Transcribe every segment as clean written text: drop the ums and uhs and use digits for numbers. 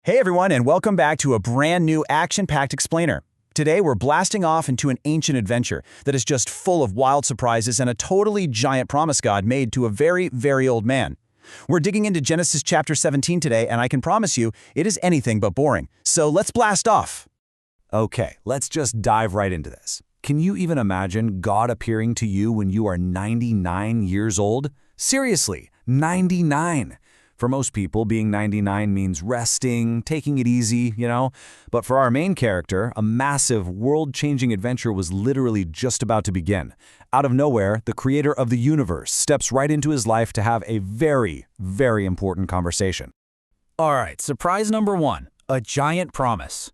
Hey everyone, and welcome back to a brand new action-packed explainer. Today we're blasting off into an ancient adventure that is just full of wild surprises and a totally giant promise God made to a very, very old man. We're digging into Genesis chapter 17 today, and I can promise you, it is anything but boring. So let's blast off. Okay, let's just dive right into this. Can you even imagine God appearing to you when you are 99 years old? Seriously, 99. For most people, being 99 means resting, taking it easy, But for our main character, a massive, world-changing adventure was literally just about to begin. Out of nowhere, the creator of the universe steps right into his life to have a very, very important conversation. All right, surprise number one, a giant promise.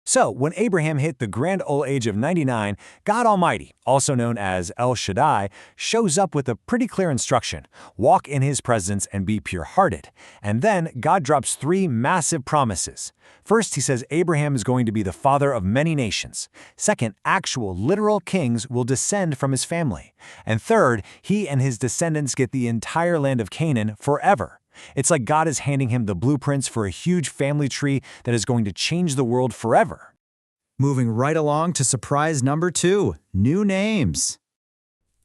So, when Abraham hit the grand old age of 99, God Almighty, also known as El Shaddai, shows up with a pretty clear instruction: walk in his presence and be pure-hearted. And then God drops three massive promises. First, he says Abraham is going to be the father of many nations. Second, actual, literal kings will descend from his family. And third, he and his descendants get the entire land of Canaan forever. It's like God is handing him the blueprints for a huge family tree that is going to change the world forever. Moving right along to surprise number two, new names.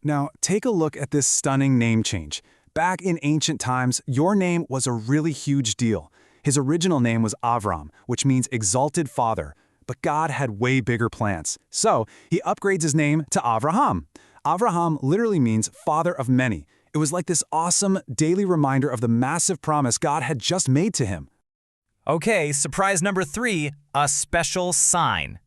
Now, take a look at this stunning name change. Back in ancient times, your name was a really huge deal. His original name was Avram, which means exalted father, but God had way bigger plans. So, he upgrades his name to Avraham. Avraham literally means father of many. It was like this awesome daily reminder of the massive promise God had just made to him. Okay, surprise number three, a special sign.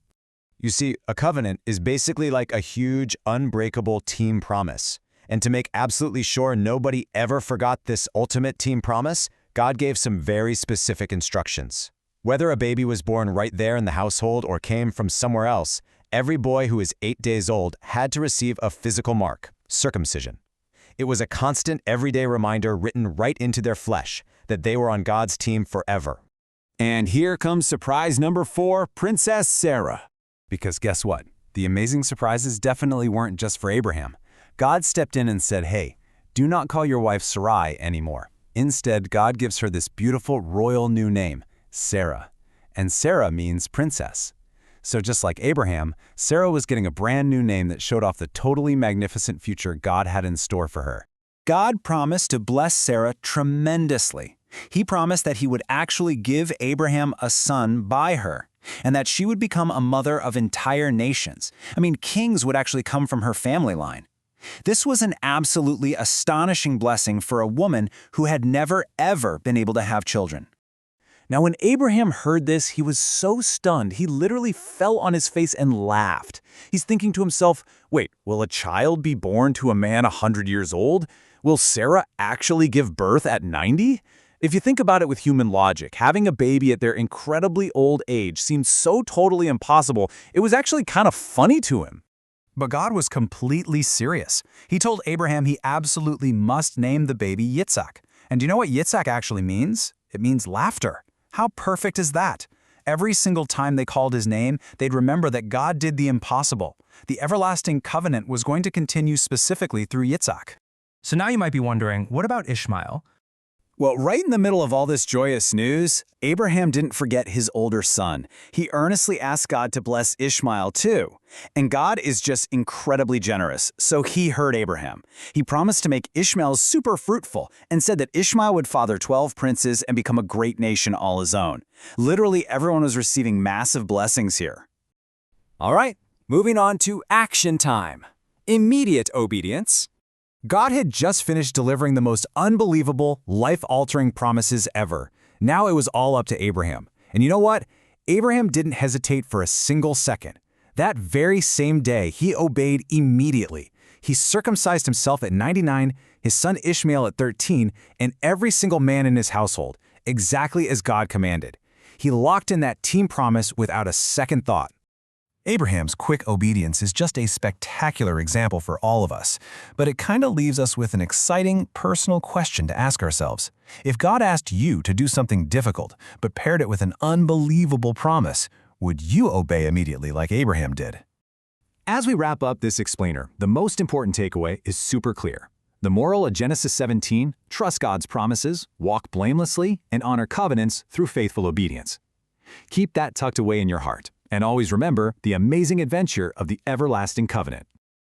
You see, a covenant is basically like a huge, unbreakable team promise. And to make absolutely sure nobody ever forgot this ultimate team promise, God gave some very specific instructions. Whether a baby was born right there in the household or came from somewhere else, every boy who is 8 days old had to receive a physical mark, circumcision. It was a constant, everyday reminder written right into their flesh that they were on God's team forever. And here comes surprise number four, Princess Sarah. Because guess what? The amazing surprises definitely weren't just for Abraham. God stepped in and said, hey, do not call your wife Sarai anymore. Instead, God gives her this beautiful royal new name, Sarah. And Sarah means princess. So just like Abraham, Sarah was getting a brand new name that showed off the totally magnificent future God had in store for her. God promised to bless Sarah tremendously. He promised that he would actually give Abraham a son by her, and that she would become a mother of entire nations. Kings would actually come from her family line. This was an absolutely astonishing blessing for a woman who had never, ever been able to have children. Now, when Abraham heard this, he was so stunned, he literally fell on his face and laughed. He's thinking to himself, wait, will a child be born to a man 100 years old? Will Sarah actually give birth at 90? If you think about it with human logic, having a baby at their incredibly old age seemed so totally impossible, it was actually kind of funny to him. But God was completely serious. He told Abraham he absolutely must name the baby Yitzhak. And do you know what Yitzhak actually means? It means laughter. How perfect is that? Every single time they called his name, they'd remember that God did the impossible. The everlasting covenant was going to continue specifically through Yitzhak. So now you might be wondering, what about Ishmael? Well, right in the middle of all this joyous news, Abraham didn't forget his older son. He earnestly asked God to bless Ishmael too. And God is just incredibly generous, so he heard Abraham. He promised to make Ishmael super fruitful and said that Ishmael would father 12 princes and become a great nation all his own. Literally, everyone was receiving massive blessings here. All right, moving on to action time. Immediate obedience. God had just finished delivering the most unbelievable, life-altering promises ever. Now it was all up to Abraham. And you know what? Abraham didn't hesitate for a single second. That very same day, he obeyed immediately. He circumcised himself at 99, his son Ishmael at 13, and every single man in his household, exactly as God commanded. He locked in that team promise without a second thought. Abraham's quick obedience is just a spectacular example for all of us, but it kind of leaves us with an exciting, personal question to ask ourselves. If God asked you to do something difficult, but paired it with an unbelievable promise, would you obey immediately like Abraham did? As we wrap up this explainer, the most important takeaway is super clear. The moral of Genesis 17, trust God's promises, walk blamelessly, and honor covenants through faithful obedience. Keep that tucked away in your heart. And always remember the amazing adventure of the everlasting covenant.